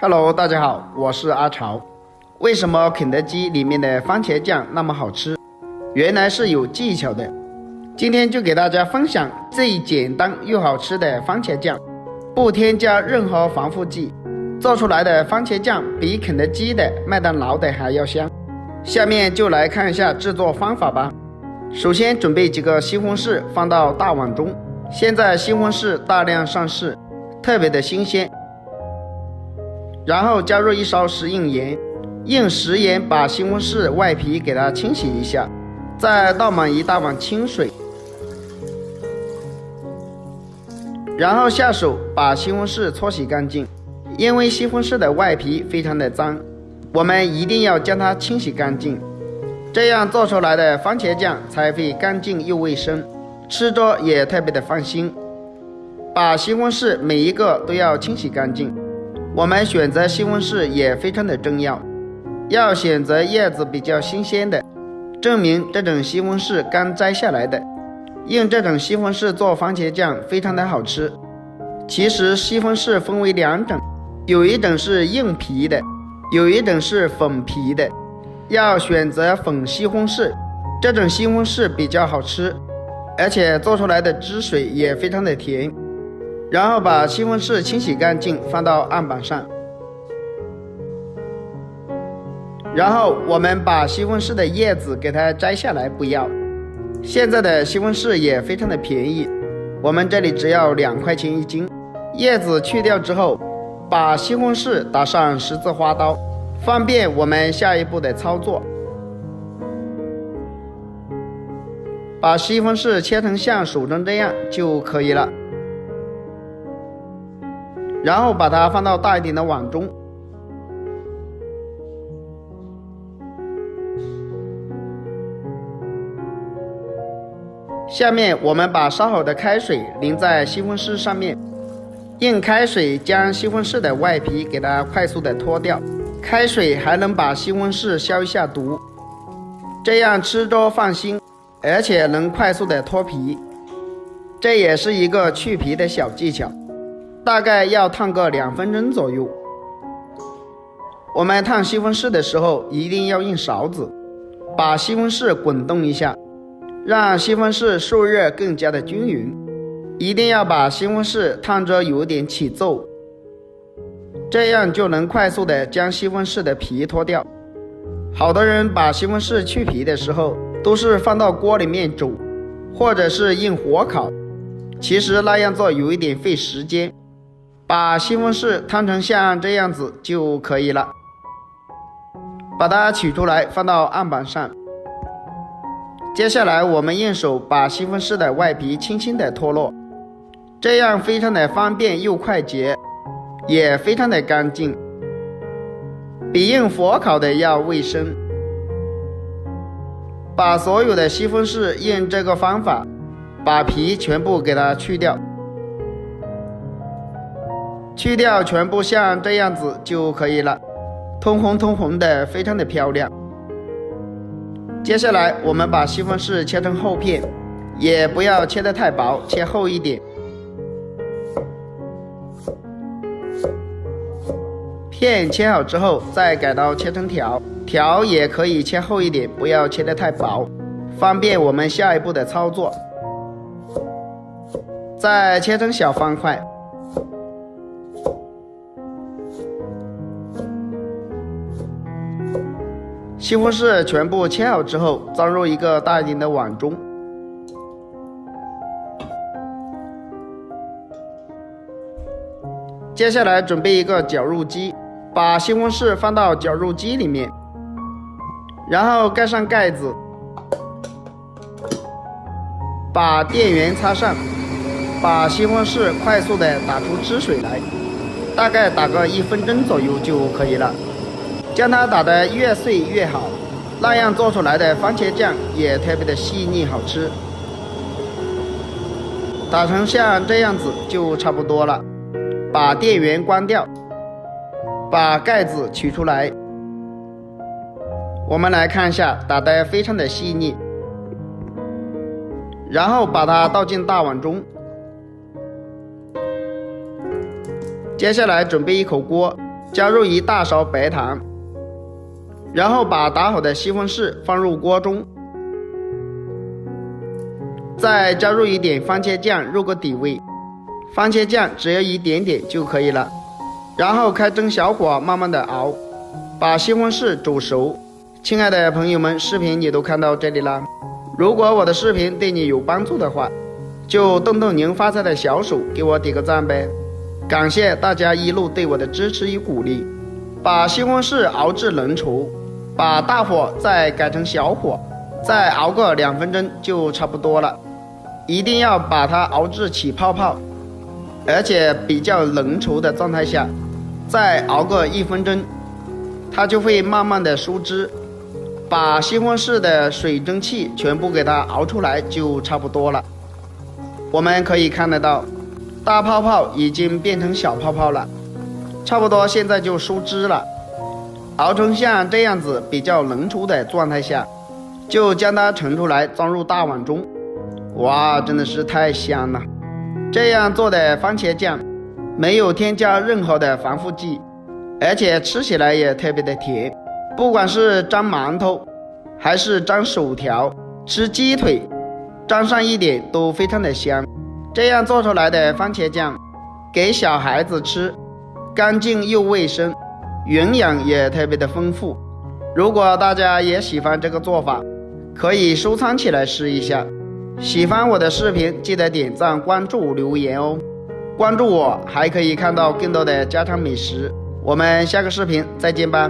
Hello， 大家好，我是阿潮。为什么肯德基里面的番茄酱那么好吃？原来是有技巧的。今天就给大家分享最简单又好吃的番茄酱，不添加任何防腐剂，做出来的番茄酱比肯德基的、麦当劳的还要香。下面就来看一下制作方法吧。首先准备几个西红柿放到大碗中，现在西红柿大量上市，特别的新鲜。然后加入一勺食用盐，用食盐把西红柿外皮给它清洗一下，再倒满一大碗清水，然后下手把西红柿搓洗干净。因为西红柿的外皮非常的脏，我们一定要将它清洗干净，这样做出来的番茄酱才会干净又卫生，吃着也特别的放心。把西红柿每一个都要清洗干净。我们选择西红柿也非常的重要，要选择叶子比较新鲜的，证明这种西红柿刚摘下来的。用这种西红柿做番茄酱非常的好吃。其实西红柿分为两种，有一种是硬皮的，有一种是粉皮的。要选择粉西红柿，这种西红柿比较好吃，而且做出来的汁水也非常的甜。然后把西红柿清洗干净放到案板上，然后我们把西红柿的叶子给它摘下来不要。现在的西红柿也非常的便宜，我们这里只要2块钱一斤。叶子去掉之后，把西红柿打上十字花刀，方便我们下一步的操作。把西红柿切成像手中这样就可以了，然后把它放到大一点的碗中，下面我们把烧好的开水淋在西红柿上面，用开水将西红柿的外皮给它快速的脱掉，开水还能把西红柿消一下毒，这样吃着放心，而且能快速的脱皮。这也是一个去皮的小技巧，大概要烫个2分钟左右。我们烫西红柿的时候一定要用勺子，把西红柿滚动一下，让西红柿受热更加的均匀。一定要把西红柿烫着有点起皱，这样就能快速的将西红柿的皮脱掉。好多人把西红柿去皮的时候都是放到锅里面煮，或者是用火烤，其实那样做有一点费时间。把西红柿烫成像这样子就可以了，把它取出来放到案板上。接下来我们用手把西红柿的外皮轻轻的脱落，这样非常的方便又快捷，也非常的干净，比用火烤的要卫生。把所有的西红柿用这个方法把皮全部给它去掉，去掉全部像这样子就可以了，通红通红的，非常的漂亮。接下来我们把西红柿切成厚片，也不要切得太薄，切厚一点。片切好之后再改刀切成条，条也可以切厚一点，不要切得太薄，方便我们下一步的操作。再切成小方块，西红柿全部切好之后装入一个大一点的碗中，接下来准备一个绞肉机，把西红柿放到绞肉机里面，然后盖上盖子，把电源插上，把西红柿快速的打出汁水来，大概打个1分钟左右就可以了。将它打得越碎越好，那样做出来的番茄酱也特别的细腻好吃。打成像这样子就差不多了，把电源关掉，把盖子取出来。我们来看一下，打得非常的细腻。然后把它倒进大碗中，接下来准备一口锅，加入1大勺白糖，然后把打好的西红柿放入锅中，再加入一点番茄酱入个底味，番茄酱只要一点点就可以了。然后开中小火慢慢的熬，把西红柿煮熟。亲爱的朋友们，视频你都看到这里了，如果我的视频对你有帮助的话，就动动您发财的小手给我点个赞呗，感谢大家一路对我的支持与鼓励。把西红柿熬至浓稠，把大火再改成小火，再熬个2分钟就差不多了。一定要把它熬至起泡泡，而且比较浓稠的状态下，再熬个1分钟，它就会慢慢的收汁。把西红柿的水蒸气全部给它熬出来就差不多了。我们可以看得到，大泡泡已经变成小泡泡了，差不多现在就收汁了。熬成像这样子比较浓稠的状态下，就将它盛出来装入大碗中。哇，真的是太香了！这样做的番茄酱没有添加任何的防腐剂，而且吃起来也特别的甜。不管是沾馒头还是沾薯条，吃鸡腿沾上一点都非常的香。这样做出来的番茄酱给小孩子吃，干净又卫生，营养也特别的丰富。如果大家也喜欢这个做法，可以收藏起来试一下。喜欢我的视频记得点赞关注留言哦，关注我还可以看到更多的家常美食。我们下个视频再见吧。